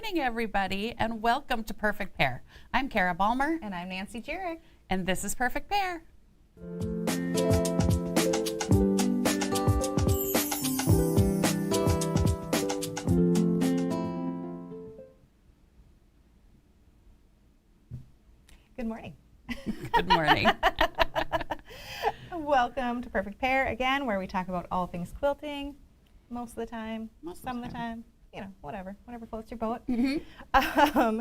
morning, everybody, and welcome to Perfect Pair. I'm Kara Balmer. And I'm Nancy Jurek. And this is Perfect Pair. Good morning. Good morning. Welcome to Perfect Pair again, where we talk about all things quilting most of the time, some of the time. You know, whatever floats your boat. Mm-hmm.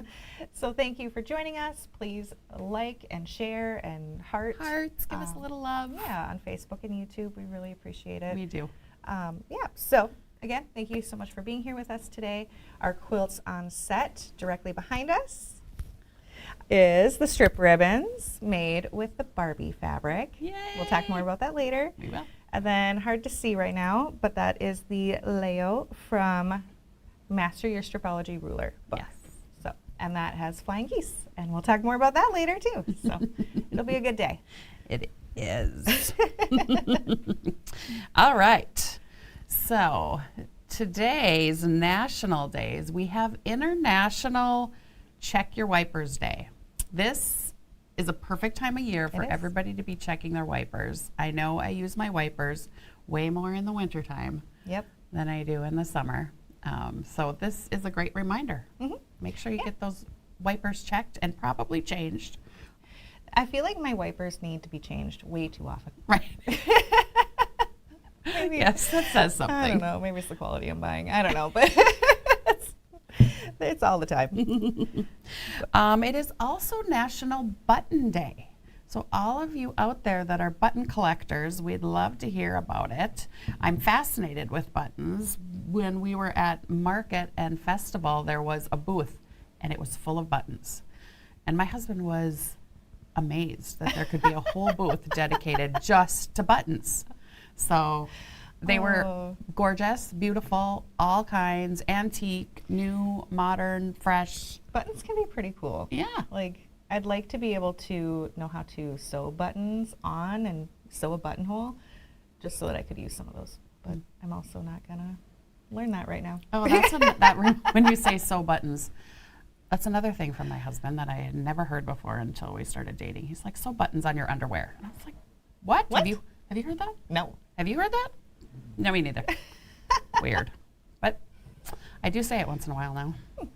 So thank you for joining us. Please like and share and hearts. Give us a little love. Yeah, on Facebook and YouTube. We really appreciate it. We do. So again, thank you so much for being here with us today. Our quilts on set directly behind us is the strip ribbons made with the Barbie fabric. Yay! We'll talk more about that later. We will. And then hard to see right now, but that is the layout from Master Your Stripology Ruler book. Yes. So, and that has flying geese, and we'll talk more about that later too. So it'll be a good day. It is. All right. So today's national days, we have International Check Your Wipers Day. This is a perfect time of year for everybody to be checking their wipers. I know I use my wipers way more in the wintertime than I do in the summer. So this is a great reminder. Make sure you get those wipers checked and probably changed. I feel like my wipers need to be changed way too often. Right. Maybe, yes, that says something. I don't know. Maybe it's the quality I'm buying. I don't know, but it's all the time. It is also National Button Day. So all of you out there that are button collectors, we'd love to hear about it. I'm fascinated with buttons. When we were at Market and Festival, there was a booth, and it was full of buttons. And my husband was amazed that there could be a whole booth dedicated just to buttons. So they were gorgeous, beautiful, all kinds, antique, new, modern, fresh. Buttons can be pretty cool. Yeah. Like, I'd like to be able to know how to sew buttons on and sew a buttonhole, just so that I could use some of those. But I'm also not gonna learn that right now. Oh, that's when you say sew buttons. That's another thing from my husband that I had never heard before until we started dating. He's like, sew buttons on your underwear. And I was like, what? Have you heard that? No. Have you heard that? No, me neither. Weird. But I do say it once in a while now. All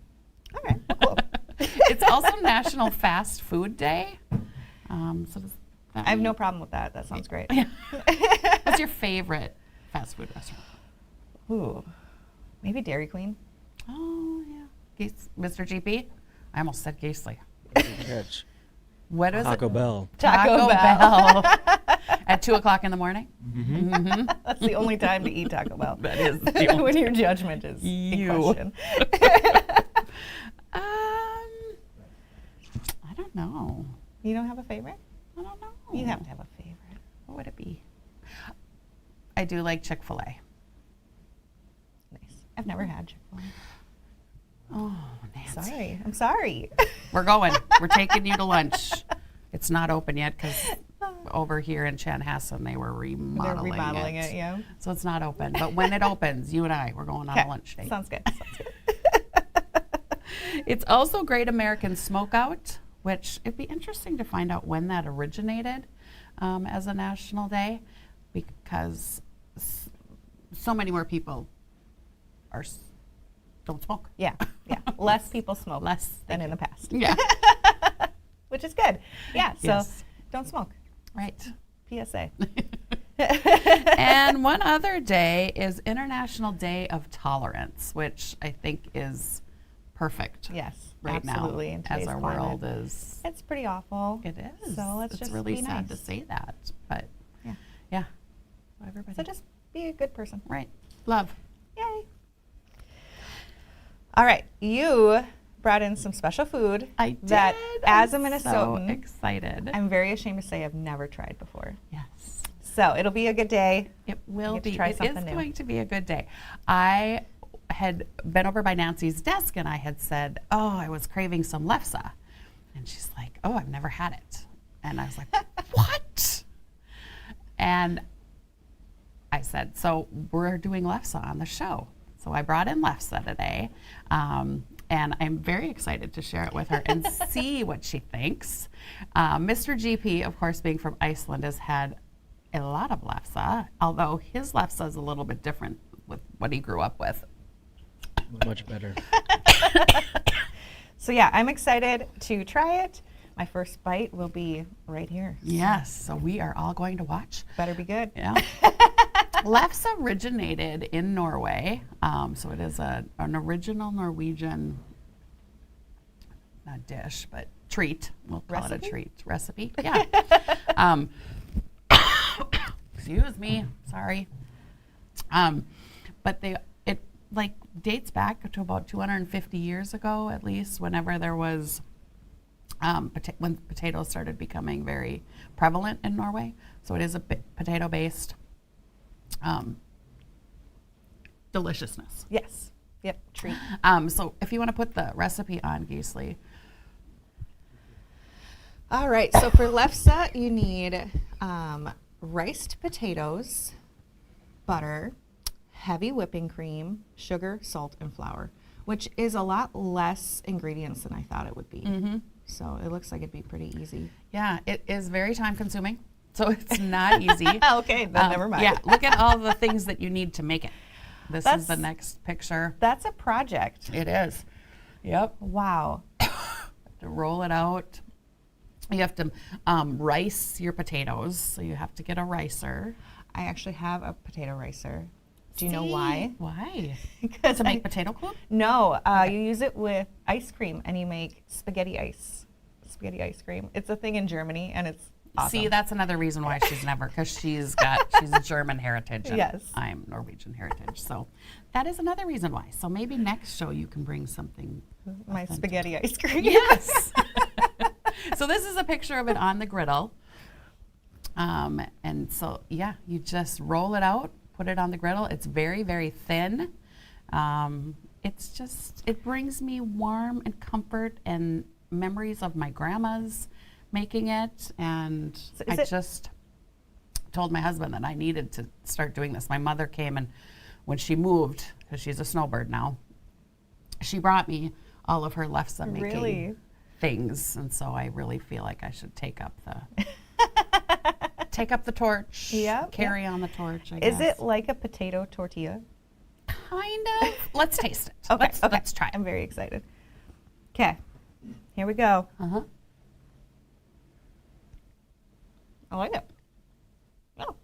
right, cool. It's also National Fast Food Day. So does that I have mean? no problem with that. That sounds great. What's your favorite fast food restaurant? Ooh, maybe Dairy Queen. Oh, yeah. Mr. GP? I almost said Gately. Catch. What is Taco it? Bell. Taco Bell. At 2 o'clock in the morning? Mm-hmm. That's the only time to eat Taco Bell. That is the only when your judgment is in question. I don't know. You don't have a favorite? I don't know. You have to have a favorite. What would it be? I do like Chick-fil-A. Nice. I've never had Chick-fil-A. Oh, Nancy. Sorry. I'm sorry. We're going. We're taking you to lunch. It's not open yet because over here in Chanhassen they were remodeling it. Yeah. So it's not open. But when it opens, you and I, we're going on a lunch date. Sounds good. It's also Great American Smokeout, which it'd be interesting to find out when that originated as a national day, because so many more people don't smoke. Yeah. Less people smoke than in the past. Yeah. Which is good. Yeah. So Yes. don't smoke. Right. PSA. And one other day is International Day of Tolerance, which I think is perfect. Yes. Right absolutely. now, In as today's our climate. world is. It's pretty awful. It is. So let's it's just really be sad nice. to say that, but Yeah. So everybody. So just be a good person. right. Love. Yay. All right. You brought in some special food I that, did. as a I'm Minnesotan, so excited. I'm very ashamed to say I've never tried before. Yes. So it'll be a good day. It will get to be. try It something is new. going to be a good day. I had been over by Nancy's desk and I had said, oh, I was craving some lefse. And she's like, oh, I've never had it. And I was like, what? And I said, so we're doing lefse on the show. So I brought in lefse today. and I'm very excited to share it with her and see what she thinks. Mr. GP, of course, being from Iceland, has had a lot of lefse, although his lefse is a little bit different with what he grew up with. Much better. So yeah, I'm excited to try it. My first bite will be right here. Yes, so we are all going to watch. Better be good. Yeah. Lefse originated in Norway, so it is an original Norwegian, not dish, but treat. We'll call it a Recipe? treat. Recipe, yeah. Excuse me, sorry. But it like dates back to about 250 years ago, at least, whenever there was, when potatoes started becoming very prevalent in Norway. So it is a potato-based deliciousness. Yes. Yep. Treat. So if you want to put the recipe on, Gisli. All right. So for lefse, you need riced potatoes, butter, heavy whipping cream, sugar, salt, and flour, which is a lot less ingredients than I thought it would be. Mm-hmm. So it looks like it'd be pretty easy. Yeah, it is very time consuming, so it's not easy. Okay, then never mind. Yeah, look at all the things that you need to make it. This is the That's- next picture. That's a project. It is. Yep. Wow. To roll it out. You have to rice your potatoes, so you have to get a ricer. I actually have a potato ricer. Do you know See? why? Why? Because To make potato quilts? No, you use it with ice cream and you make spaghetti ice cream. It's a thing in Germany and it's awesome. See, that's another reason why she's never, because she's a German heritage and Yes. I'm Norwegian heritage. So that is another reason why. So maybe next show you can bring something. My authentic. spaghetti ice cream. Yes. So this is a picture of it on the griddle. And so, yeah, you just roll it out, put it on the griddle. It's very, very thin. It brings me warm and comfort and memories of my grandma's making it. And So I is it- just told my husband that I needed to start doing this. My mother came, and when she moved, because she's a snowbird now, she brought me all of her lefse making Really? things. And so I really feel like I should take up the torch, Yep, carry on the torch, I Is guess. it like a potato tortilla? Kind of. Let's taste it. Okay, Let's try it. I'm very excited. Okay, here we go. Uh-huh. I like it. Oh,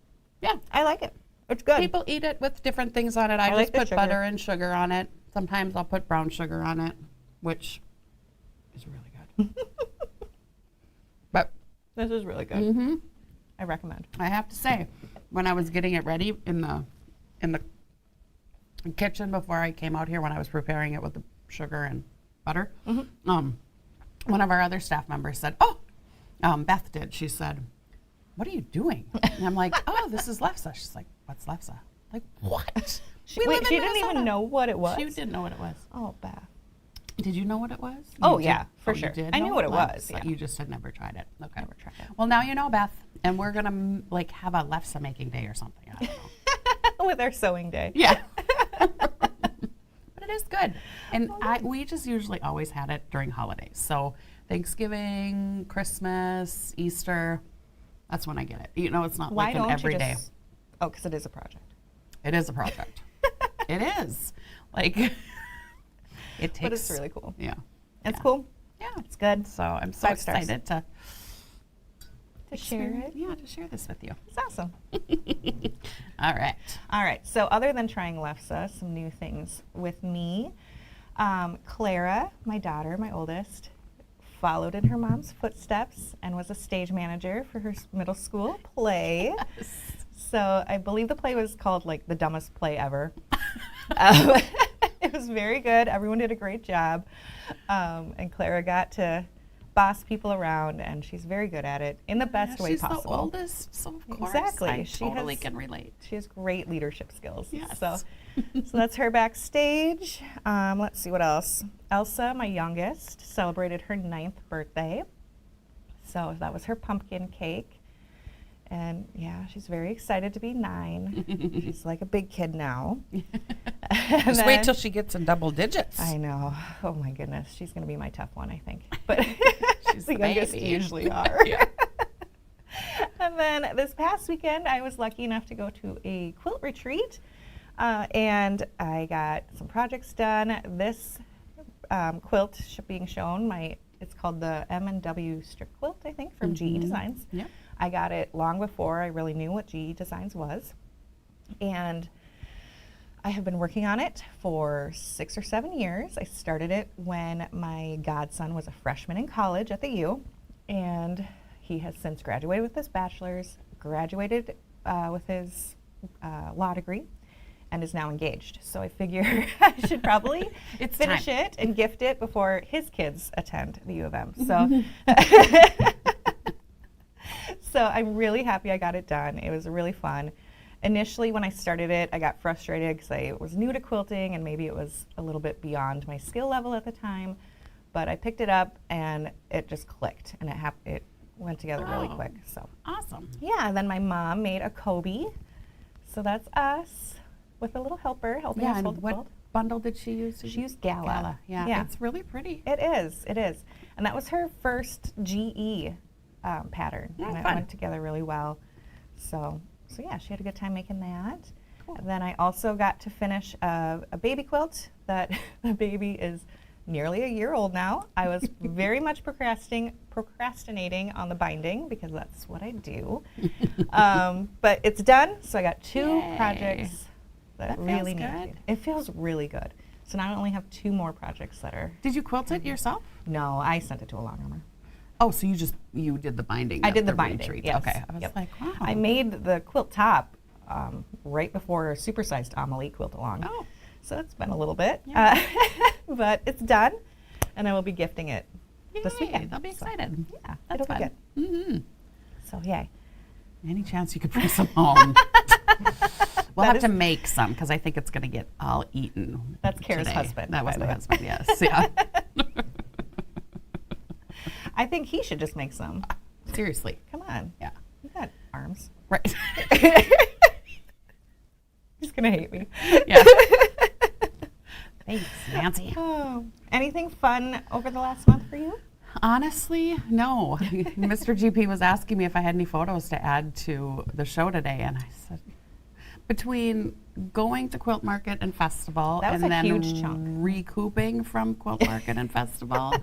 Yeah. I like it. It's good. People eat it with different things on it. I I like just the put sugar. butter and sugar on it. Sometimes I'll put brown sugar on it, which is really good. But This is really good. mm-hmm. I recommend. I have to say, when I was getting it ready in the kitchen before I came out here, when I was preparing it with the sugar and butter, one of our other staff members said, Beth did. She said, "What are you doing?" And I'm like, "Oh, this is lefse." She's like, "What's lefse?" Like, what? She, We live wait, in she didn't Minnesota. even know what it was? She didn't know what it was. Oh, Beth. Did you know what it was? Oh, You yeah, did? for You sure. did I know knew what it was, yeah. You just had never tried it. Okay. Never tried it. Well, now you know, Beth, and we're gonna have a lefse making day or something. I don't know. With our sewing day. Yeah. But it is good. And we just usually always had it during holidays. So Thanksgiving, Christmas, Easter, that's when I get it. You know, it's not Why like an don't you everyday. just? Oh, because it is a project. It is a project. It is. Like, it takes. But it's really cool. Yeah. It's Yeah. cool. Yeah. It's good. So I'm so 5 stars. excited to share it. Yeah, to share this with you. It's awesome. All right. All right. So other than trying lefse, some new things with me. Clara, my daughter, my oldest, followed in her mom's footsteps and was a stage manager for her middle school play. So I believe the play was called like the dumbest play ever. It was very good. Everyone did a great job. And Clara got to boss people around, and she's very good at it in the best way She's possible. the oldest, so of course Exactly. I She totally has- can relate. She has great leadership skills. Yes. So that's her backstage. Let's see what else. Elsa, my youngest, celebrated her 9th birthday. So that was her pumpkin cake. And yeah, she's very excited to be 9. She's like a big kid now. Just wait till she gets in double digits. I know. Oh my goodness. She's going to be my tough one, I think. But She's the youngest baby. usually are. Yeah. And then this past weekend, I was lucky enough to go to a quilt retreat. And I got some projects done. This quilt being shown, it's called the M&W strip quilt, I think, from GE Designs. Yep. I got it long before I really knew what GE Designs was. And I have been working on it for 6 or 7 years. I started it when my godson was a freshman in college at the U, and he has since graduated with his bachelor's, graduated with his law degree, and is now engaged. So I figure I should probably finish it and gift it before his kids attend the U of M. So, so I'm really happy I got it done. It was really fun. Initially, when I started it, I got frustrated because I was new to quilting and maybe it was a little bit beyond my skill level at the time. But I picked it up and it just clicked, and it went together really quick. So Awesome. yeah, and then my mom made a Kobe. So that's us with a little helper helping us And hold the what quilt. bundle did she use? She used Gala. Gala. Yeah, Yeah. it's really pretty. It is. And that was her first GE pattern. Oh, and it fun. went together really well. So yeah, she had a good time making that. Cool. And then I also got to finish a baby quilt that the baby is nearly a year old now. I was very much procrastinating on the binding because that's what I do. But it's done, so I got 2 Yay. projects that That really feels needed. good. It feels really good. So now I only have 2 more projects that are. Did you quilt it yourself? No, I sent it to a long armor. Oh, so you did the binding. I of did the binding, retreat. yes. Okay. I was Yep. like, wow. I made the quilt top right before a supersized Amelie quilt along. Oh. So it's been a little bit, Yeah. but it's done, and I will be gifting it this Yay, weekend. they'll be So, excited. yeah, That's it'll fun. be good. Mm-hmm. So yay. Any chance you could bring some home? We'll That have to is- make some because I think it's going to get all eaten. That's Kara's today. husband, That was by my the way. husband. Yes. Yeah. I think he should just make some. Seriously. Come on. Yeah. You got arms. Right. He's going to hate me. Yeah. Thanks, Nancy. Oh, anything fun over the last month for you? Honestly, no. Mr. GP was asking me if I had any photos to add to the show today, and I said, between going to Quilt Market and Festival That was and a then huge chunk. recouping from Quilt Market and Festival,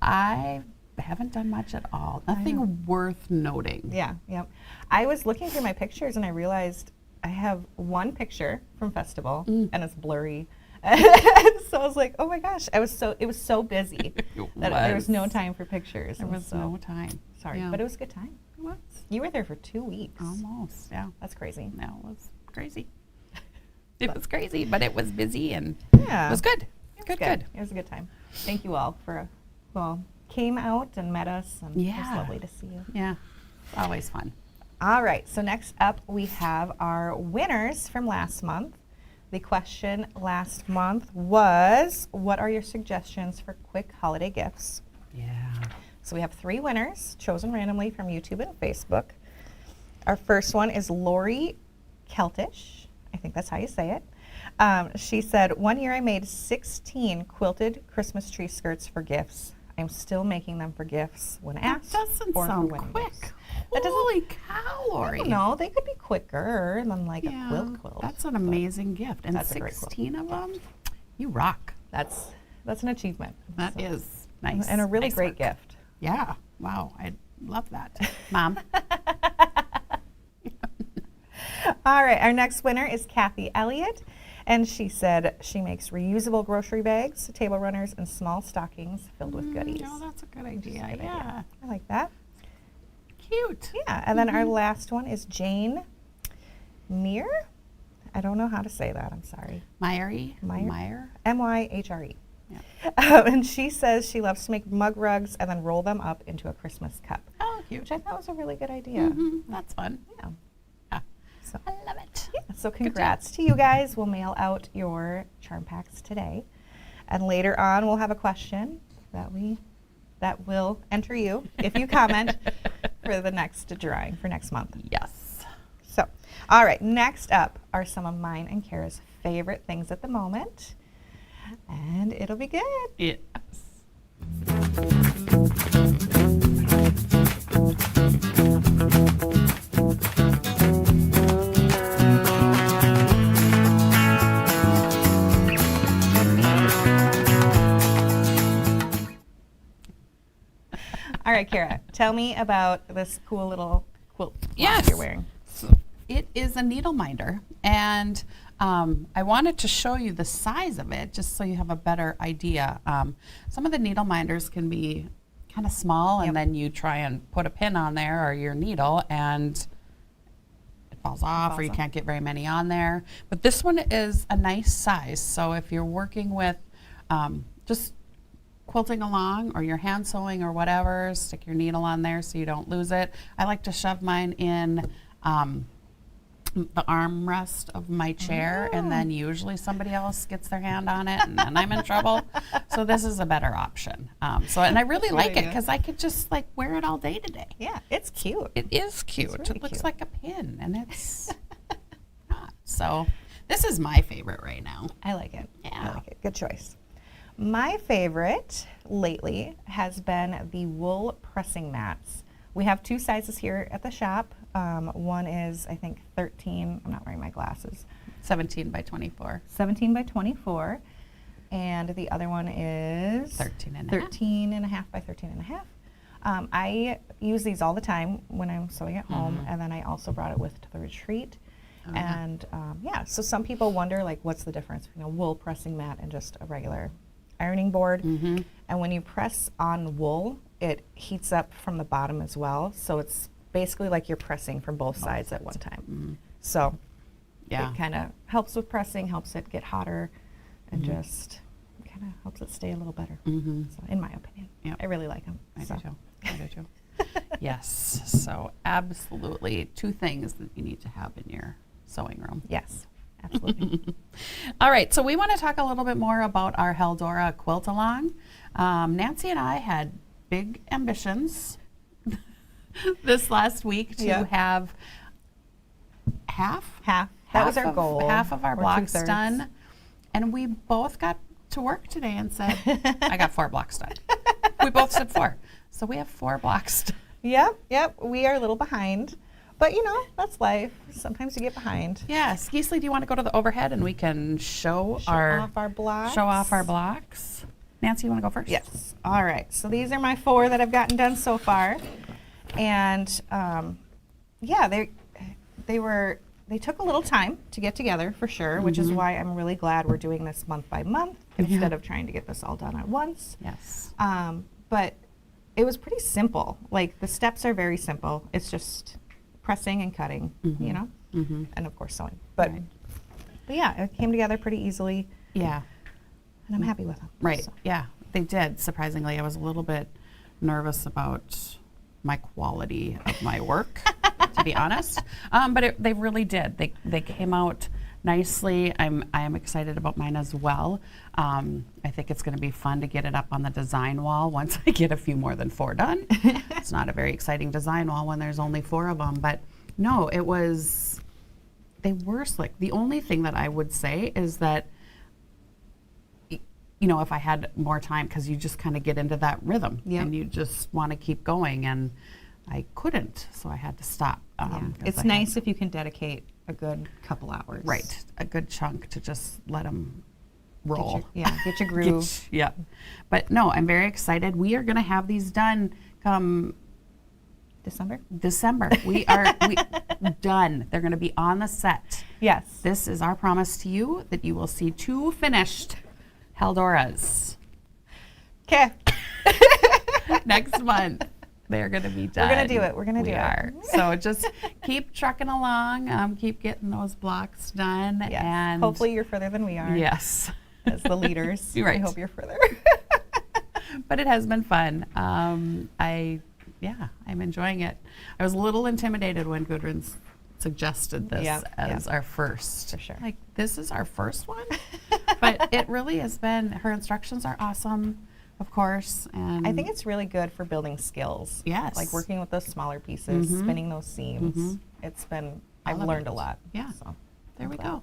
I haven't done much at all. Nothing worth noting. Yeah, yep. I was looking through my pictures and I realized I have one picture from Festival and it's blurry. So I was like, oh my gosh, it was so busy that there was no time for pictures. There and was so, no time. sorry, Yeah. but it was a good time. It was. You were there for 2 weeks. Almost, yeah. That's crazy. No, it was crazy. It was crazy, but it was busy and Yeah. it was good. It was Good. It was a good time. Thank you all for, came out and met us, and it was Yeah. lovely to see you. Yeah, always fun. All right, so next up we have our winners from last month. The question last month was, what are your suggestions for quick holiday gifts? Yeah. So we have 3 winners chosen randomly from YouTube and Facebook. Our first one is Lori Keltish. I think that's how you say it. She said, 1 year I made 16 quilted Christmas tree skirts for gifts. I'm still making them for gifts when asked. That doesn't or for sound wedding quick. gifts. That doesn't- Holy cow, Lori. No, they could be quicker than like Yeah, a quilt. That's an but amazing gift. And that's a great quilt. 16 of them? You rock. That's an achievement. That So- is nice. And a really Nice great work. gift. Yeah. Wow. I love that. Mom. All right, our next winner is Kathy Elliott, and she said she makes reusable grocery bags, table runners, and small stockings filled with goodies. Oh, that's a good idea. Good Yeah. idea. I like that. Cute. Yeah, and then our last one is Jane Meyer. I don't know how to say that. I'm sorry. Myery. Meyer? M-Y-H-R-E. Yeah. And she says she loves to make mug rugs and then roll them up into a Christmas cup, Oh, cute. which I thought was a really good idea. Mhm, that's fun. Yeah. Yeah. So, I love it. yeah, so congrats to you guys. We'll mail out your charm packs today. And later on, we'll have a question that will enter you, if you comment, for for the next drawing for next month. Yes. So, all right, next up are some of mine and Kara's favorite things at the moment. And it'll be good. Yes. All right, Kara, tell me about this cool little quilt Yes. you're wearing. So it is a needle minder, and I wanted to show you the size of it just so you have a better idea. Some of the needle minders can be kind of small, Yep. and then you try and put a pin on there or your needle, and it falls off, or you off. can't get very many on there. But this one is a nice size, so if you're working with just quilting along or you're hand sewing or whatever, stick your needle on there so you don't lose it. I like to shove mine in the armrest of my chair, and then usually somebody else gets their hand on it, and then I'm in trouble. So this is a better option. And I really like it idea. because I could just like wear it all day today. Yeah, it's cute. It is cute. really It looks cute. like a pin, and it's not. So this is my favorite right now. I like it. Yeah. I like it. Good choice. My favorite lately has been the wool pressing mats. We have two sizes here at the shop. One is, I think, 13. I'm not wearing my glasses. 17 by 24. 17 by 24. And the other one is 13 and a half. 13 and a half by 13 and a half. I use these all the time when I'm sewing at home, and then I also brought it with to the retreat. Oh, yeah. And yeah, so some people wonder, like, what's the difference between a wool pressing mat and just a regular ironing board? Mm-hmm. And when you press on wool, it heats up from the bottom as well. So it's basically like you're pressing from both sides at one time. Mm-hmm. So Yeah. it kind of helps with pressing, helps it get hotter, and just kind of helps it stay a little better. Mm-hmm. So, in my opinion, Yep. I really like them. I do too. I do too. Yes. So absolutely 2 things that you need to have in your sewing room. Yes, absolutely. All right. So we want to talk a little bit more about our Helora quilt along. Nancy and I had big ambitions this last week to Yeah. have half. Half. That was our of- goal. Half of our or blocks 2/3. done. And we both got to work today and said, I got 4 blocks done. We both said 4. So we have 4 blocks done. Yep. We are a little behind, but you know, that's life. Sometimes you get behind. Yeah. Skeesley, do you want to go to the overhead and we can show Show our off our blocks. show off our blocks? Nancy, you want to go first? Yes. All right. So these are my 4 that I've gotten done so far, and yeah, they took a little time to get together for sure, which is why I'm really glad we're doing this month by month instead of trying to get this all done at once. Yes. But it was pretty simple. Like the steps are very simple. It's just pressing and cutting, you know, Mm-hmm. and of course sewing. But Right. but yeah, it came together pretty easily, Yeah. and I'm happy with them. Right. So. Yeah. They did. Surprisingly, I was a little bit nervous about my quality of my work, to be honest. But they really did. They came out nicely. I am excited about mine as well. I think it's going to be fun to get it up on the design wall once I get a few more than 4 done. It's not a very exciting design wall when there's only 4 of them, but no, they were slick. The only thing that I would say is that, you know, if I had more time, because you just kind of get into that rhythm Yep. and you just want to keep going, and I couldn't, so I had to stop. Yeah. 'cause It's I had- nice if you can dedicate a good couple hours. Right, a good chunk to just let them roll. Get your groove. Yeah, but no, I'm very excited. We are going to have these done come December? December. We are done. They're going to be on the set. Yes. This is our promise to you that you will see 2 finished Heldoras Okay. next month. They're going to be done. We're gonna do it. We're gonna do We it. are. So just keep trucking along. Keep getting those blocks done. Yes. And Hopefully you're further than we are. yes. As the leaders. You're right. I hope you're further. But it has been fun. I'm enjoying it. I was a little intimidated when Gudrun suggested this as our first. For sure. Like, this is our first one? But it really has been, her instructions are awesome. of course. And I think it's really good for building skills. Yes. Like working with those smaller pieces, spinning those seams. It's been, I've All of learned it. a lot. Yeah. So there we I'm glad. go.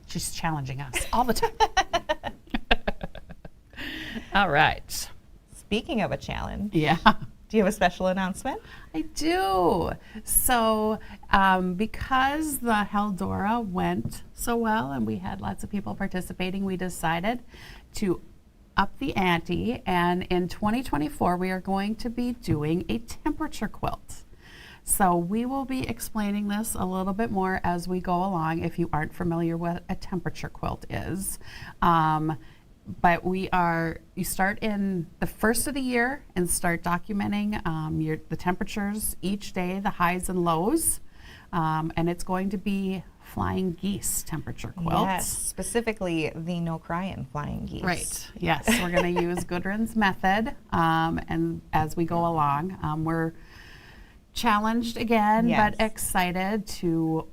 She's challenging us all the time. All right. Speaking of a challenge, Yeah. do you have a special announcement? I do. So, because the Helora went so well and we had lots of people participating, we decided to up the ante. And in 2024, we are going to be doing a temperature quilt. So we will be explaining this a little bit more as we go along if you aren't familiar with what a temperature quilt is. But you start in the first of the year and start documenting the temperatures each day, the highs and lows. And it's going to be flying geese temperature quilt. Yes, specifically the no crying flying geese. Right, yes, we're going to use Gudrun's method. And as we go along, we're challenged again, Yes. but excited to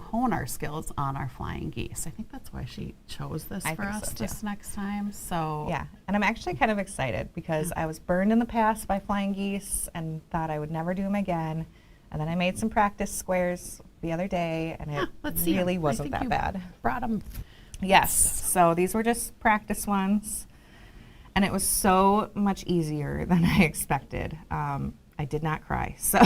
hone our skills on our flying geese. I think that's why she chose this I for think us so, too. this next time. So Yeah, and I'm actually kind of excited because I was burned in the past by flying geese and thought I would never do them again. And then I made some practice squares the other day, and it let's see 'em. really I wasn't think that you bad. brought them. Yes, so these were just practice ones, and it was so much easier than I expected. I did not cry, so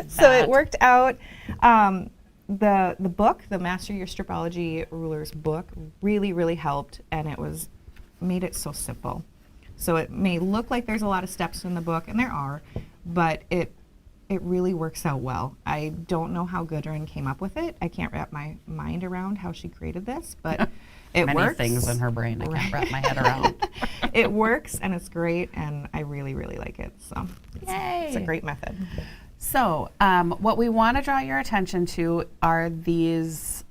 so it worked out. The book, the Master Your Stripology Rulers book, really helped, and made it so simple. So it may look like there's a lot of steps in the book, and there are, but it really works out well. I don't know how Gudrun came up with it. I can't wrap my mind around how she created this, but it Many works. things in her brain I can't wrap my head around. It works, and it's great, and I really like it. So it's a Yay. great method. So what we want to draw your attention to are these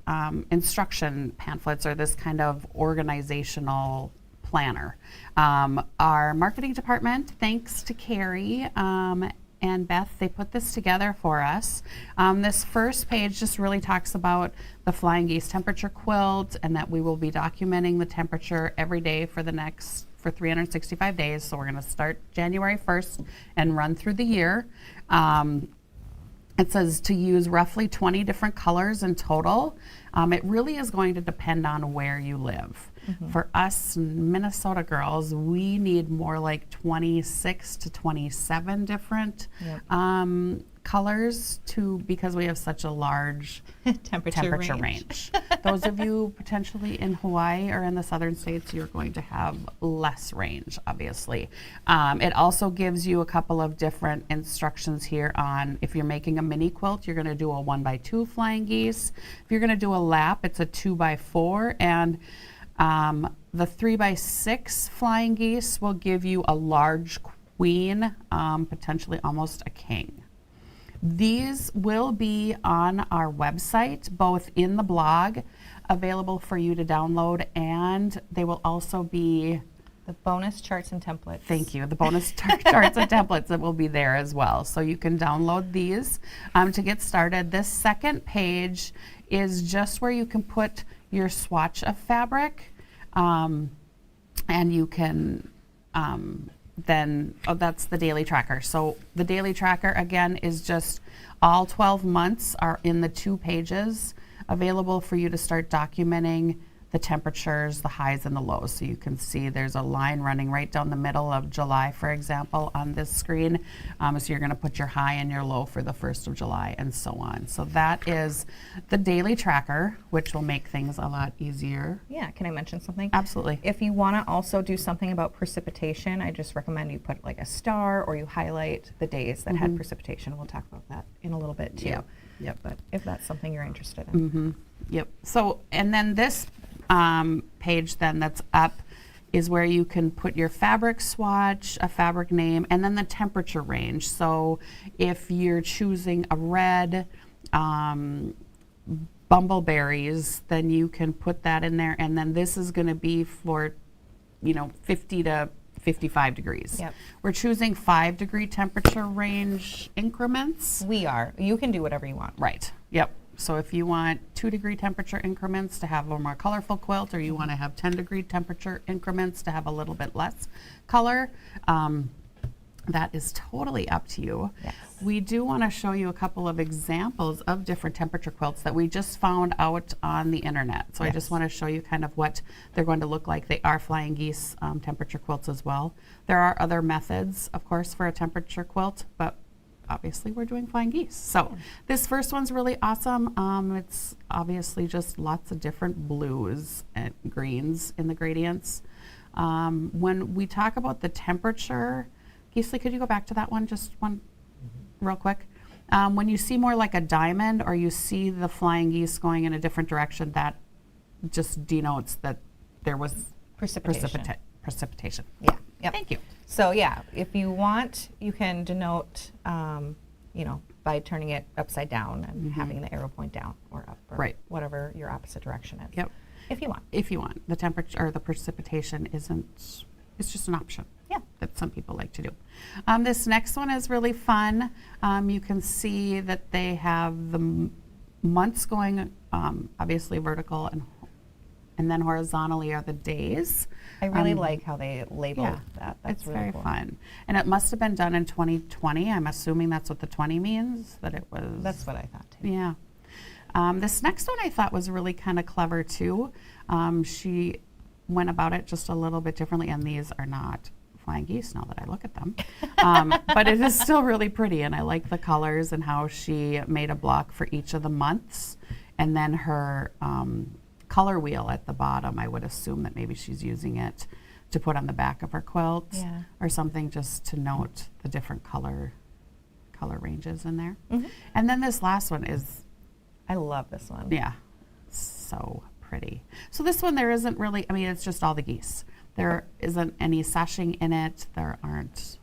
instruction pamphlets, or this kind of organizational planner. Our marketing department, thanks to Carrie and Beth, they put this together for us. This first page just really talks about the flying geese temperature quilt, and that we will be documenting the temperature every day for 365 days. So we're going to start January 1st and run through the year. It says to use roughly 20 different colors in total. It really is going to depend on where you live. For us Minnesota girls, we need more like 26 to 27 different colors because we have such a large temperature range. Those of you potentially in Hawaii or in the southern states, you're going to have less range, obviously. It also gives you a couple of different instructions here on if you're making a mini quilt, you're going to do a 1x2 flying geese. If you're going to do a lap, it's a 2x4, and the 3x6 flying geese will give you a large queen, potentially almost a king. These will be on our website, both in the blog, available for you to download, and they will also be The bonus charts and templates. Thank you. The bonus charts and templates that will be there as well. So you can download these to get started. This second page is just where you can put your swatch of fabric, and you can that's the daily tracker. So the daily tracker, again, is just all 12 months are in the 2 pages available for you to start documenting the temperatures, the highs and the lows. So you can see there's a line running right down the middle of July, for example, on this screen. So you're going to put your high and your low for the 1st of July and so on. So that is the daily tracker, which will make things a lot easier. Yeah, can I mention something? Absolutely. If you want to also do something about precipitation, I just recommend you put like a star or you highlight the days that had precipitation. We'll talk about that in a little bit too. Yep. But if that's something you're interested in. Yep. So, and then this page then that's up is where you can put your fabric swatch, a fabric name, and then the temperature range. So if you're choosing a red bumbleberries, then you can put that in there, and then this is going to be for 50 to 55 degrees. Yep. We're choosing 5-degree temperature range increments. We are. You can do whatever you want. Right. Yep. So if you want 2-degree temperature increments to have a more colorful quilt, or you want to have 10-degree temperature increments to have a little bit less color, that is totally up to you. Yes. We do want to show you a couple of examples of different temperature quilts that we just found out on the internet. So I just Yes. want to show you kind of what they're going to look like. They are flying geese temperature quilts as well. There are other methods, of course, for a temperature quilt, but obviously we're doing flying geese. So this first one's really awesome. It's obviously just lots of different blues and greens in the gradients. When we talk about the temperature, Gisli, could you go back to that one, just one real quick? When you see more like a diamond, or you see the flying geese going in a different direction, that just denotes that there was precipitation. Yeah. Yep. Thank you. So yeah, if you want, you can denote, by turning it upside down and having the arrow point down or up, or Right. whatever your opposite direction is. Yep. If you want. If you want. The temperature or the precipitation isn't, it's just an option. Yeah. That some people like to do. This next one is really fun. You can see that they have the months going, obviously vertical, and then horizontally are the days. I really like how they label Yeah, that. That's it's really very cool. fun. And it must have been done in 2020. I'm assuming that's what the 20 means, that it was. That's what I thought too. Yeah. This next one I thought was really kind of clever too. She went about it just a little bit differently, and these are not flying geese now that I look at them. But it is still really pretty, and I like the colors and how she made a block for each of the months, and then her color wheel at the bottom. I would assume that maybe she's using it to put on the back of her quilt Yeah. or something, just to note the different color ranges in there. Mhm. And then this last one is, I love this one. yeah, so pretty. So this one, there isn't really, I mean, it's just all the geese. There isn't any sashing in it. There aren't,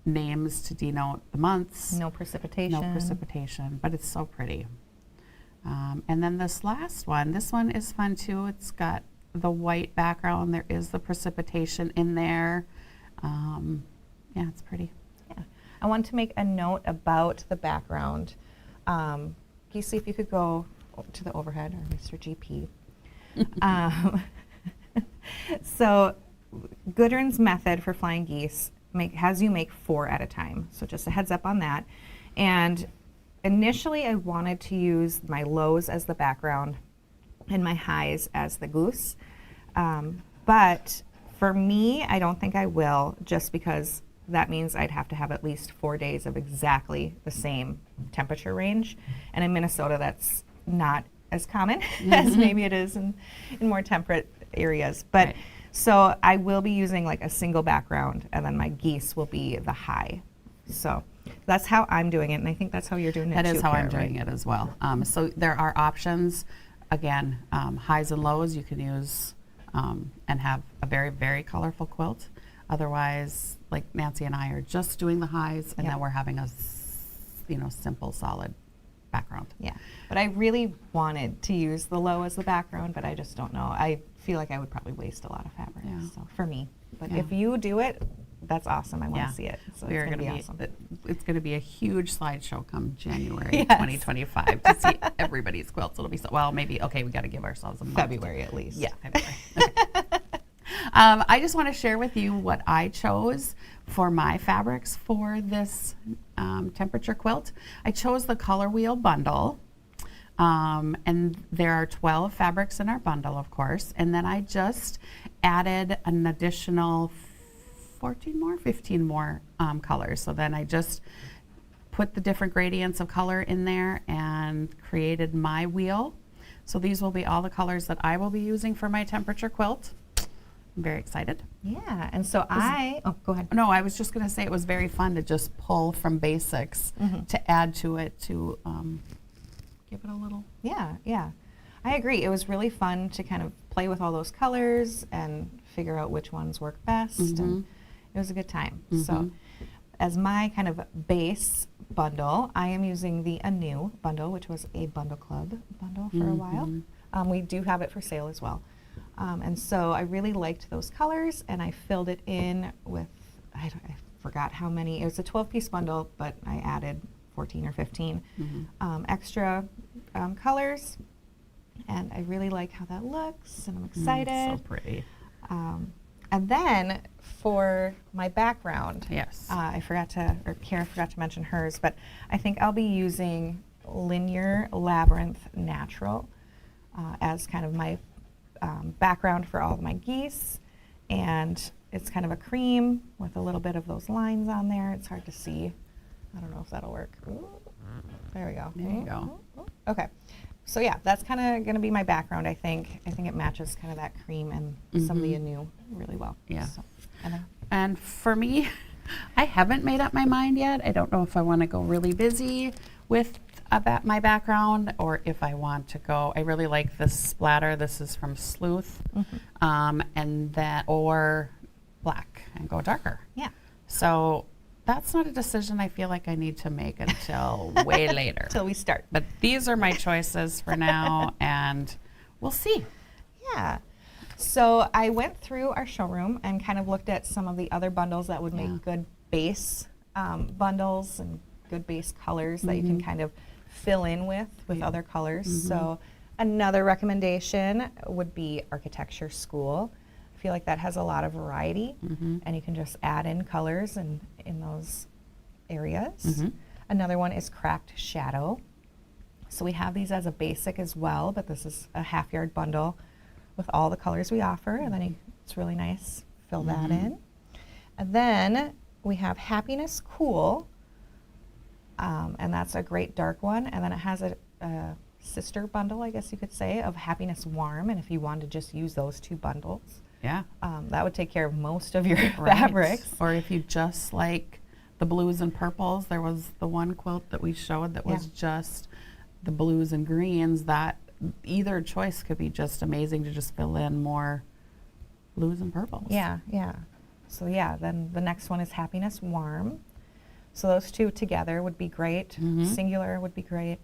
names to denote the months. No precipitation. No precipitation, but it's so pretty. And then this last one, this one is fun too. It's got the white background. There is the precipitation in there. Yeah, it's pretty. Yeah. I want to make a note about the background. Gisli, if you could go to the overhead, or Mr. GP. So Gudrun's method for flying geese has you make 4 at a time. So just a heads up on that. And initially I wanted to use my lows as the background and my highs as the goose. But for me, I don't think I will, just because that means I'd have to have at least 4 days of exactly the same temperature range. And in Minnesota, that's not as common as maybe it is in more temperate areas. But Right. so I will be using like a single background, and then my geese will be the high. So that's how I'm doing it, and I think that's how you're doing it too. That is how I'm Kara, doing right? it as well. So there are options. Again, highs and lows you can use and have a very, very colorful quilt. Otherwise, like Nancy and I are just doing the highs, and Yep. then we're having a simple, solid background. Yeah, but I really wanted to use the low as the background, but I just don't know. I feel like I would probably waste a lot of fabric, Yeah. so for me. But Yeah. if you do it, that's awesome. I want Yeah. to see it. So We it's are going to be gonna awesome. It's going to be a huge slideshow come January Yes. 2025 to see everybody's quilts. It'll be maybe, okay, we got to give ourselves a month. February at least. Yeah, February. Okay. I just want to share with you what I chose for my fabrics for this temperature quilt. I chose the Color Wheel bundle, and there are 12 fabrics in our bundle, of course, and then I just added an additional 15 more colors. So then I just put the different gradients of color in there and created my wheel. So these will be all the colors that I will be using for my temperature quilt. I'm very excited. Yeah, and so go ahead. No, I was just going to say it was very fun to just pull from basics to add to it to give it a little. Yeah. I agree. It was really fun to kind of play with all those colors and figure out which ones work best, and it was a good time. So as my kind of base bundle, I am using the Anew bundle, which was a Bundle Club bundle for a while. We do have it for sale as well. And so I really liked those colors, and I filled it in with, I forgot how many. It was a 12-piece bundle, but I added 14 or 15 extra colors, and I really like how that looks, and I'm excited. So pretty. And then for my background, Yes. Kara forgot to mention hers, but I think I'll be using Linear Labyrinth Natural as kind of my background for all of my geese. And it's kind of a cream with a little bit of those lines on there. It's hard to see. I don't know if that'll work. Ooh, there we go. There you go. Okay. So yeah, that's kind of going to be my background, I think. I think it matches kind of that cream and some of the anew really well. Yeah. So, and then And for me, I haven't made up my mind yet. I don't know if I want to go really busy with my background or if I want to go. I really like this splatter. This is from Sleuth, and then or black and go darker. yeah. So that's not a decision I feel like I need to make until way later. Till we start. But these are my choices for now, and we'll see. Yeah. So I went through our showroom and kind of looked at some of the other bundles that would Yeah. make good base bundles and good base colors that you can kind of fill in with Yeah. other colors. So another recommendation would be Architecture School. I feel like that has a lot of variety, and you can just add in colors in those areas. Another one is Cracked Shadow. So we have these as a basic as well, but this is a half-yard bundle with all the colors we offer, and then it's really nice. Fill that in. And then we have Happiness Cool, and that's a great dark one. And then it has a sister bundle, I guess you could say, of Happiness Warm. And if you wanted to just use those two bundles, Yeah. that would take care of most of your Right. fabrics. Or if you just like the blues and purples, there was the one quilt that we showed that was just the blues and greens. That either choice could be just amazing to just fill in more blues and purples. Yeah, yeah. So yeah, then the next one is Happiness Warm. So those two together would be great. Singular would be great.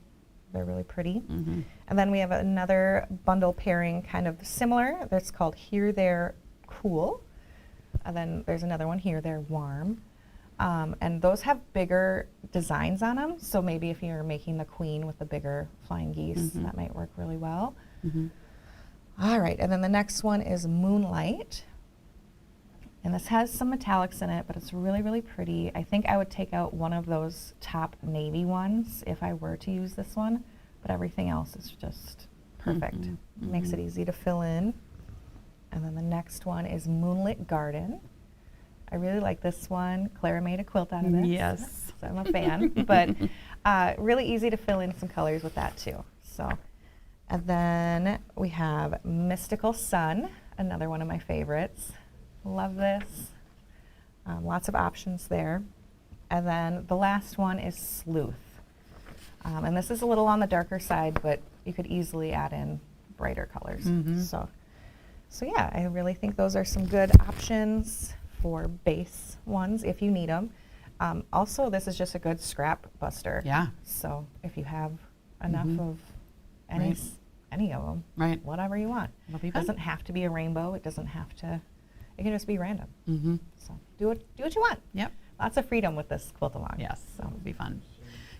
They're really pretty. And then we have another bundle pairing kind of similar that's called Here, There, Cool. And then there's another one, Here, There, Warm. And those have bigger designs on them. So maybe if you're making the queen with the bigger flying geese, that might work really well. All right, and then the next one is Moonlight. And this has some metallics in it, but it's really, really pretty. I think I would take out one of those top navy ones if I were to use this one, but everything else is just perfect. Makes it easy to fill in. And then the next one is Moonlit Garden. I really like this one. Clara made a quilt out of this. Yes. So I'm a fan, but really easy to fill in some colors with that too. So, and then we have Mystical Sun, another one of my favorites. Love this. Lots of options there. And then the last one is Sleuth. And this is a little on the darker side, but you could easily add in brighter colors. So yeah, I really think those are some good options for base ones if you need them. Also, this is just a good scrap buster. Yeah. So if you have enough of any Right. any of them, Right. whatever you want. It'll be It fun. doesn't have to be a rainbow. It doesn't have to. It can just be random. So do what you want. Yep. Lots of freedom with this quilt along. Yes. So It'll be fun.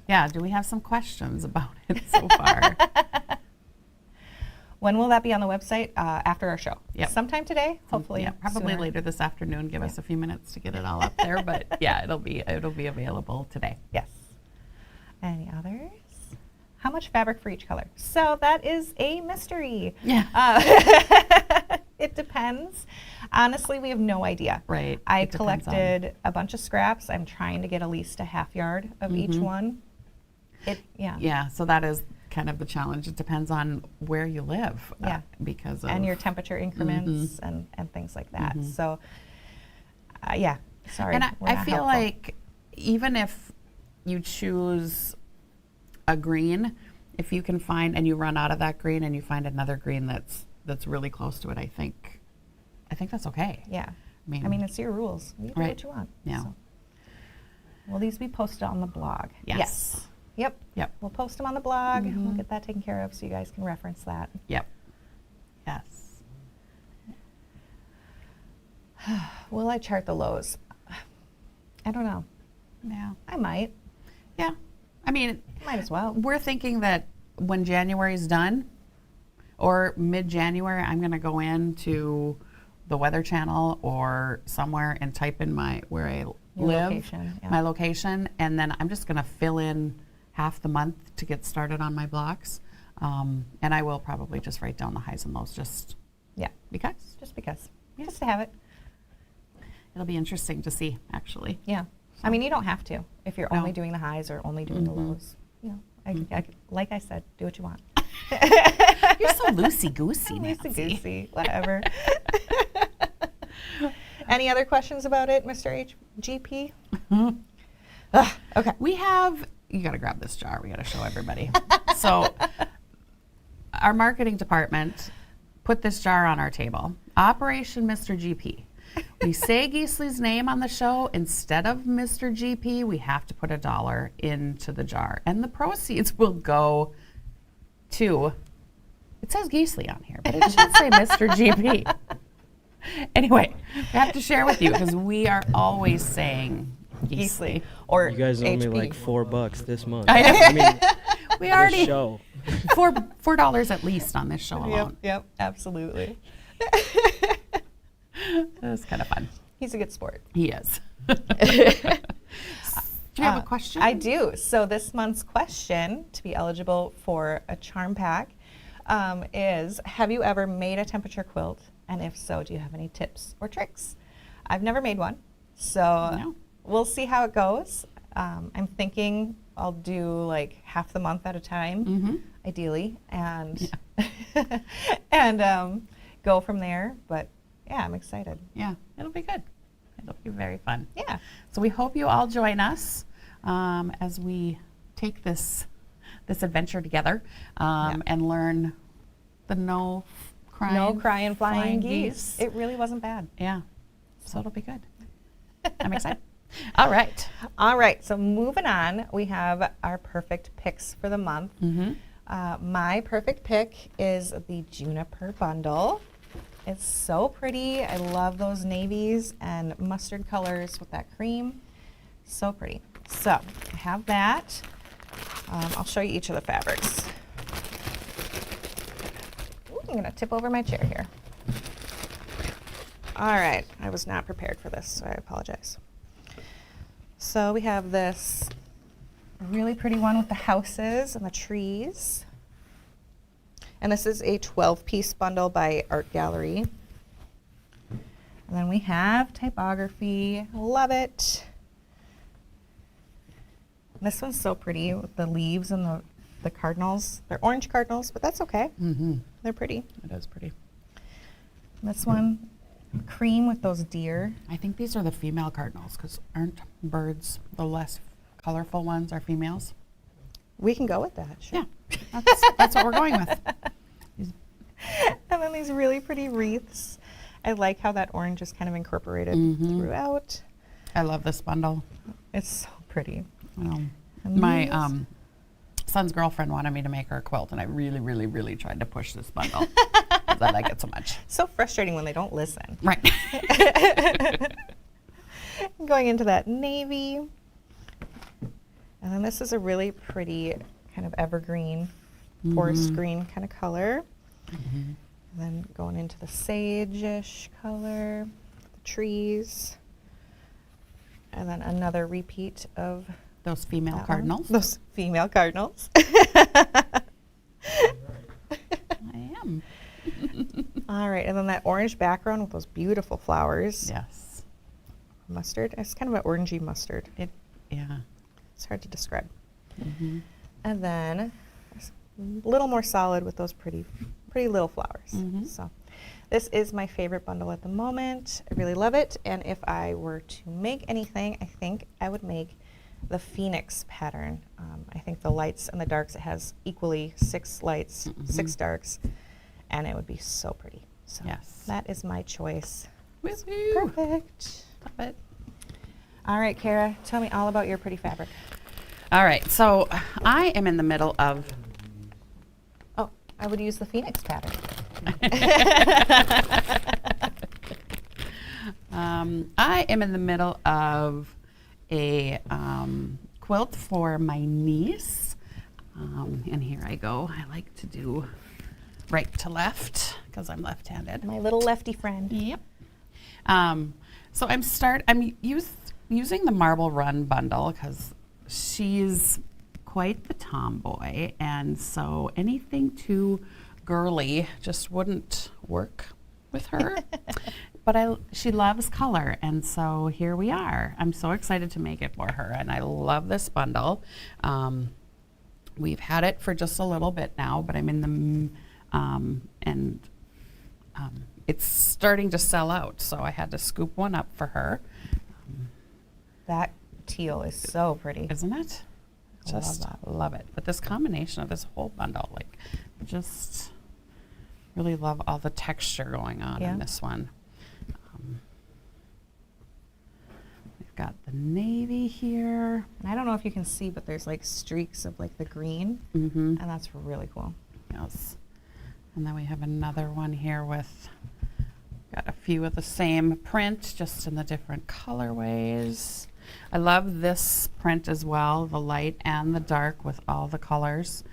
Yeah. Do we have some questions about it so far? when will that be on the website? After our show. Yep. Sometime today, hopefully. Yeah, probably sooner. later this afternoon. Give us a few minutes to get it all up there, but yeah, it'll be available today. Yes. Any others? How much fabric for each color? So that is a mystery. Yeah. It depends. Honestly, we have no idea. Right. I It depends on- collected a bunch of scraps. I'm trying to get at least a half yard of each one. Yeah. So that is kind of the challenge. It depends on where you live. Yeah. Because of And your temperature increments and things like that. So, yeah. Sorry. And we're I not feel helpful. like even if you choose a green, if you can find and you run out of that green and you find another green that's really close to it, I think that's okay. Yeah. I mean, it's your rules. You do Right. what you want. Yeah. So. Will these be posted on the blog? Yes. Yep. Yep. We'll post them on the blog. We'll get that taken care of so you guys can reference that. Yep. Yes. Will I chart the lows? I don't know. Yeah. I might. Yeah. I mean, Might as well. we're thinking that when January's done, or mid-January, I'm going to go into the Weather Channel or somewhere and type in where I live, location, yeah. my location, and then I'm just going to fill in half the month to get started on my blocks. And I will probably just write down the highs and lows just Yeah, because. just because. Yeah. Just to have it. It'll be interesting to see, actually. Yeah. I mean, you don't have to if you're No. only doing the highs or only doing the lows. You know, like I said, do what you want. You're so loosey-goosey, Nancy. Loosey-goosey, whatever. Any other questions about it, Mr. HGP? Okay. We have, you got to grab this jar. We got to show everybody. So our marketing department put this jar on our table. Operation Mr. GP. We say Geesley's name on the show. Instead of Mr. GP, we have to put $1 into the jar. And the proceeds will go to, it says Geesley on here, but it should say Mr. GP. Anyway, I have to share with you because we are always saying Geesley. Or You guys owe me HP. like $4 this month. I know. I mean, We this already, show. $4 at least on this show alone. Yep, absolutely. It was kind of fun. He's a good sport. He is. Do you have a question? I do. So this month's question to be eligible for a charm pack is, have you ever made a temperature quilt? And if so, do you have any tips or tricks? I've never made one, so No. we'll see how it goes. I'm thinking I'll do like half the month at a time, ideally, and and go from there. But yeah, I'm excited. Yeah, it'll be good. It'll be very fun. Yeah. So we hope you all join us as we take this adventure together and learn the no crying flying geese. It really wasn't bad. Yeah, so it'll be good. I'm excited. All right. All right, so moving on, we have our perfect picks for the month. My perfect pick is the Juniper bundle. It's so pretty. I love those navies and mustard colors with that cream. So pretty. So I have that. I'll show you each of the fabrics. Ooh, I'm gonna tip over my chair here. All right, I was not prepared for this, so I apologize. So we have this really pretty one with the houses and the trees. And this is a 12-piece bundle by Art Gallery. And then we have typography. Love it. This one's so pretty with the leaves and the cardinals. They're orange cardinals, but that's okay. They're pretty. It is pretty. This one, cream with those deer. I think these are the female cardinals because aren't birds the less colorful ones are females? We can go with that, sure. Yeah, that's what we're going with. And then these really pretty wreaths. I like how that orange is kind of incorporated throughout. I love this bundle. It's so pretty. And And my these- son's girlfriend wanted me to make her a quilt, and I really, really, really tried to push this bundle because I like it so much. So frustrating when they don't listen. Right. Going into that navy. And then this is a really pretty kind of evergreen, forest green kind of color. And then going into the sage-ish color, the trees. And then another repeat of Those female that one. cardinals. Those female cardinals. I am. All right, and then that orange background with those beautiful flowers. Yes. Mustard. It's kind of an orangey mustard. Yeah. It's hard to describe. And then a little more solid with those pretty little flowers. So this is my favorite bundle at the moment. I really love it. And if I were to make anything, I think I would make the Phoenix pattern. I think the lights and the darks, it has equally 6 lights, 6 darks, and it would be so pretty. So Yes. that is my choice. Woo-hoo. Perfect. Love it. All right, Kara, tell me all about your pretty fabric. All right. So I am in the middle of. Oh, I would use the Phoenix pattern. I am in the middle of a quilt for my niece. And here I go. I like to do right to left because I'm left-handed. My little lefty friend. Yep. So I'm using the Marble Run bundle because she's quite the tomboy, and so anything too girly just wouldn't work with her. But she loves color, and so here we are. I'm so excited to make it for her, and I love this bundle. We've had it for just a little bit now, but I'm in the it's starting to sell out, so I had to scoop one up for her. That teal is so pretty. Isn't it? Just love it. But this combination of this whole bundle, like, just really love all the texture going on in this one. We've got the navy here. I don't know if you can see, but there's like streaks of like the green, Mm-hmm. and that's really cool. Yes. And then we have another one here with, got a few of the same print, just in the different colorways. I love this print as well, the light and the dark with all the colors.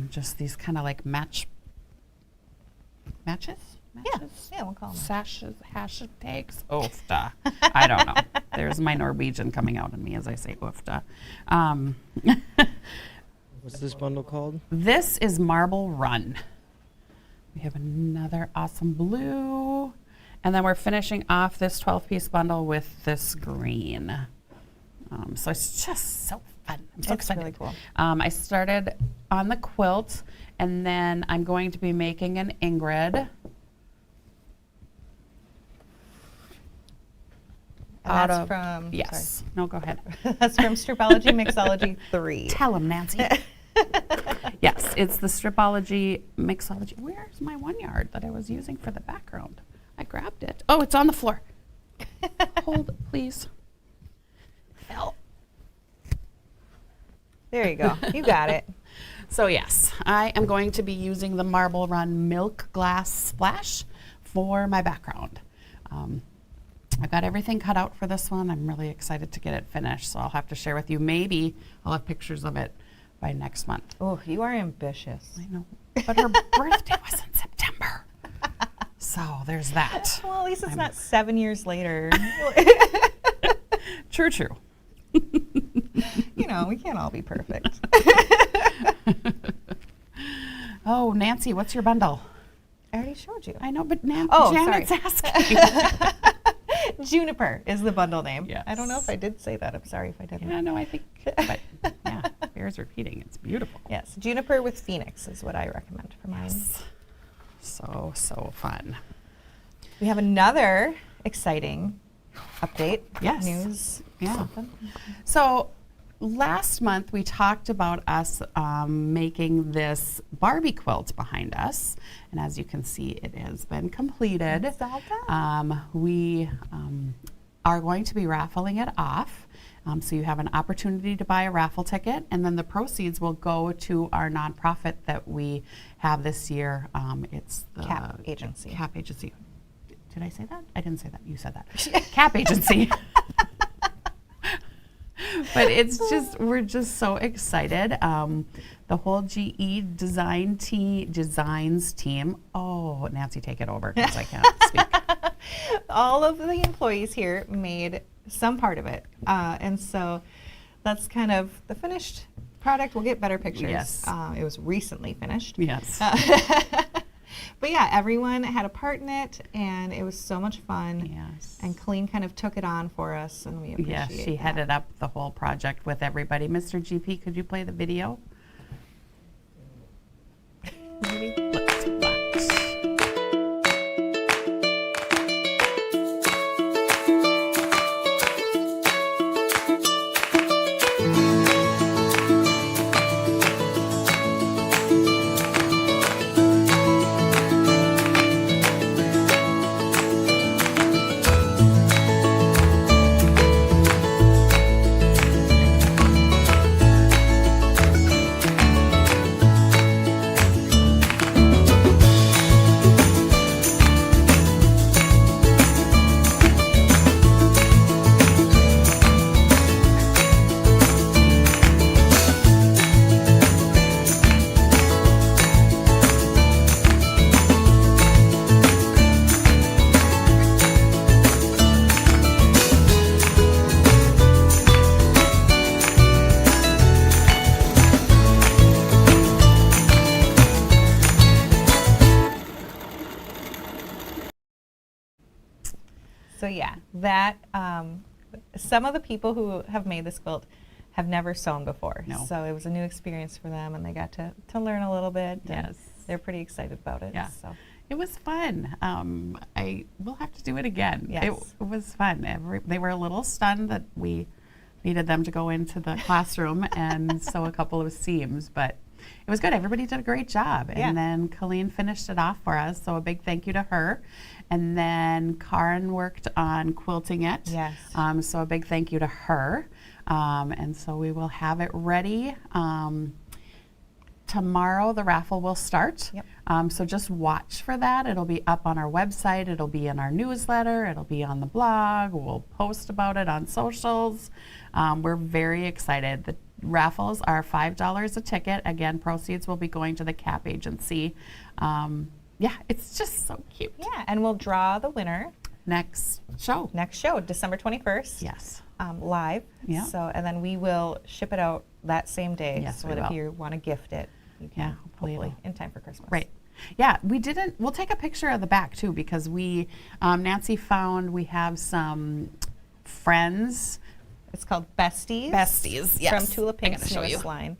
Just these kind of like matches? Yeah, we'll call them. Sashes, hashtags, oofda. I don't know. There's my Norwegian coming out in me as I say oofda. What's this bundle called? This is Marble Run. We have another awesome blue. And then we're finishing off this 12-piece bundle with this green. So it's just so fun. I'm so excited. Really cool. I started on the quilt, and then I'm going to be making an Ingrid. And that's from, Yes. No, go ahead. that's from Stripology Mixology 3. Tell him, Nancy. Yes, it's the Stripology Mixology. Where's my 1 yard that I was using for the background? I grabbed it. Oh, it's on the floor. Hold, please. Fell. There you go. You got it. So yes, I am going to be using the Marble Run Milk Glass Splash for my background. I've got everything cut out for this one. I'm really excited to get it finished, so I'll have to share with you. Maybe I'll have pictures of it by next month. Oh, you are ambitious. I know, but her birthday was in September. So there's that. Well, at least it's not 7 years later. True, true. You know, we can't all be perfect. Oh, Nancy, what's your bundle? I already showed you. I know, but Oh, Janet's sorry. asking. Juniper is the bundle name. Yes. I don't know if I did say that. I'm sorry if I didn't. Yeah, no, I think, but yeah, bears repeating. It's beautiful. Yes, Juniper with Phoenix is what I recommend for mine. Yes. So, so fun. We have another exciting update. Yes. News. Yeah. Something. So last month we talked about us making this Barbie quilt behind us. And as you can see, it has been completed. It's all done. We are going to be raffling it off. So you have an opportunity to buy a raffle ticket, and then the proceeds will go to our nonprofit that we have this year. It's the CAP agency. CAP agency. Did I say that? I didn't say that. You said that. CAP agency. But it's just, we're just so excited. The whole GE designs team. Oh, Nancy, take it over because I can't speak. All of the employees here made some part of it. And so that's kind of the finished product. We'll get better pictures. Yes. It was recently finished. Yes. But yeah, everyone had a part in it, and it was so much fun. Yes. And Colleen kind of took it on for us, and we appreciate Yes, she that. headed up the whole project with everybody. Mr. GP, could you play the video? Let's watch. So yeah, that some of the people who have made this quilt have never sewn before. No. So it was a new experience for them, and they got to learn a little bit. and Yes. They're pretty excited about it. Yeah. So. It was fun. I will have to do it again. Yes. It was fun. They were a little stunned that we needed them to go into the classroom and sew a couple of seams, but it was good. Everybody did a great job. Yeah. And then Colleen finished it off for us, so a big thank you to her. And then Karen worked on quilting it. Yes. So a big thank you to her. And so we will have it ready. Tomorrow the raffle will start. Yep. So just watch for that. It'll be up on our website. It'll be in our newsletter. It'll be on the blog. We'll post about it on socials. We're very excited. The raffles are $5 a ticket. Again, proceeds will be going to the CAP agency. Yeah, it's just so cute. Yeah, and we'll draw the winner Next show. December 21st. Yes. Live. Yeah. So, and then we will ship it out that same day. Yes, so we that if will. you want to gift it, you can. Yeah, hopefully hopefully it'll- in time for Christmas. Right. Yeah, we'll take a picture of the back too, because Nancy found we have some friends. It's called Besties. Besties, yes. From Tula I gotta Pink's show newest you. line.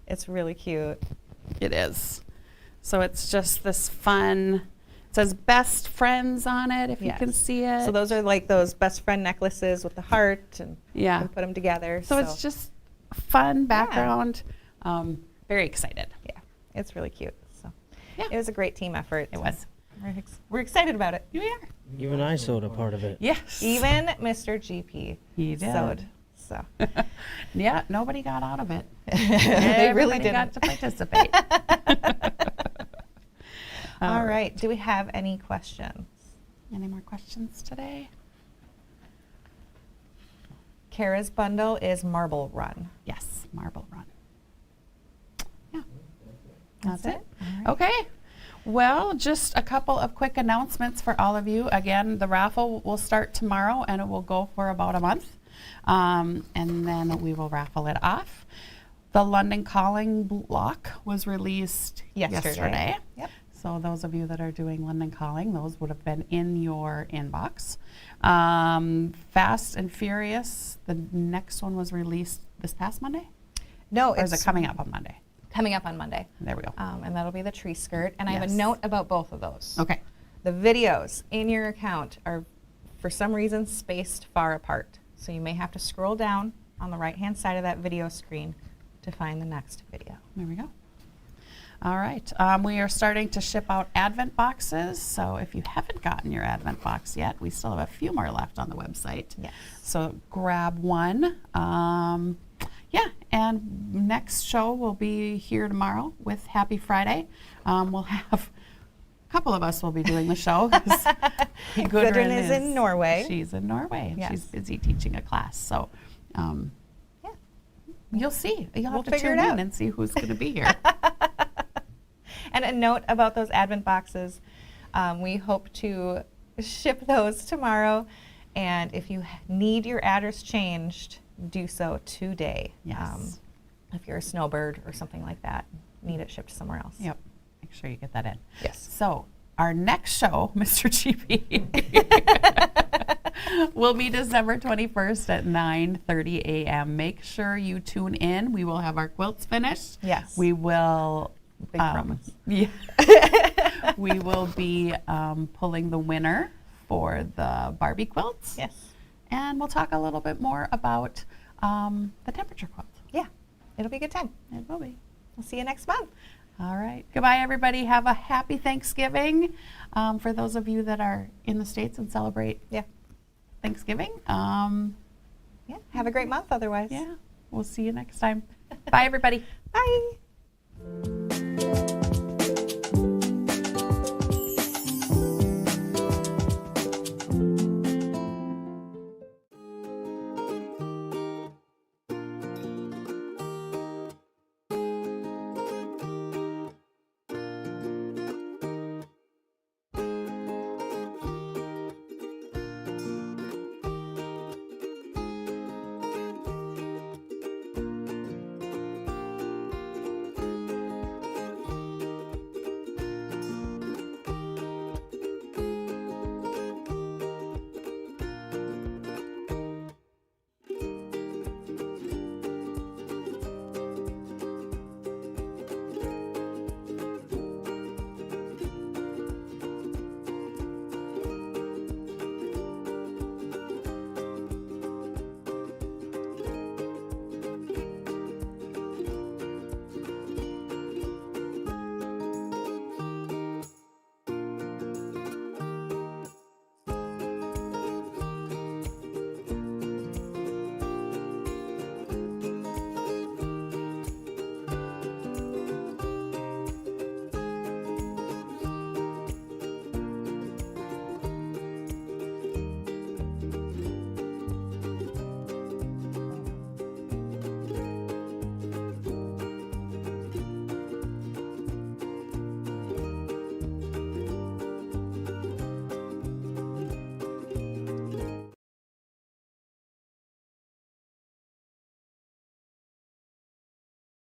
It's really cute. It is. So it's just this fun, it says best friends on it, if you Yes. can see it. So those are like those best friend necklaces with the heart, and Yeah. you can put them together. So it's just fun background. Very excited. yeah, it's really cute. So Yeah. it was a great team effort. It was. We're excited about it. You are. Even I sewed a part of it. Yes. Even Mr. GP He did. sewed. So Yeah, nobody got out of it. they really Everybody didn't. got to participate. All right. Do we have any questions? Any more questions today? Kara's bundle is Marble Run. Yes, Marble Run. Yeah. That's That's it? it. All right. Okay. Well, just a couple of quick announcements for all of you. Again, the raffle will start tomorrow and it will go for about a month. And then we will raffle it off. The London Calling block was released yesterday. Yep. So those of you that are doing London Calling, those would have been in your inbox. Fast and Furious, the next one was released this past Monday? No, Or is it's it coming up on Monday? coming up on Monday. There we go. And that'll be the tree skirt. And I have a Yes. note about both of those. Okay. The videos in your account are, for some reason, spaced far apart. So you may have to scroll down on the right-hand side of that video screen to find the next video. There we go. All right. We are starting to ship out Advent boxes. So if you haven't gotten your Advent box yet, we still have a few more left on the website. Yes. So grab one. Yeah, and next show will be here tomorrow with Happy Friday. We'll have a couple of us will be doing the show. 'Cause Gudrun is in Norway. She's in Norway, and Yes. she's busy teaching a class. So Yeah. you'll see. You'll We'll have to figure tune it in out. and see who's going to be here. And a note about those Advent boxes. We hope to ship those tomorrow. And if you need your address changed, do so today. Yes. If you're a snowbird or something like that, need it shipped somewhere else. Yep. Make sure you get that in. Yes. So our next show, Mr. GP, will be December 21st at 9:30 a.m. Make sure you tune in. We will have our quilts finished. Yes. We will. Big promise. Yeah. We will be pulling the winner for the Barbie quilts. Yes. And we'll talk a little bit more about the temperature quilt. Yeah. It'll be a good time. It will be. We'll see you next month. All right. Goodbye, everybody. Have a happy Thanksgiving. For those of you that are in the States and celebrate Yeah. Thanksgiving, Yeah. Have a great month otherwise. yeah, we'll see you next time. Bye, everybody. Bye.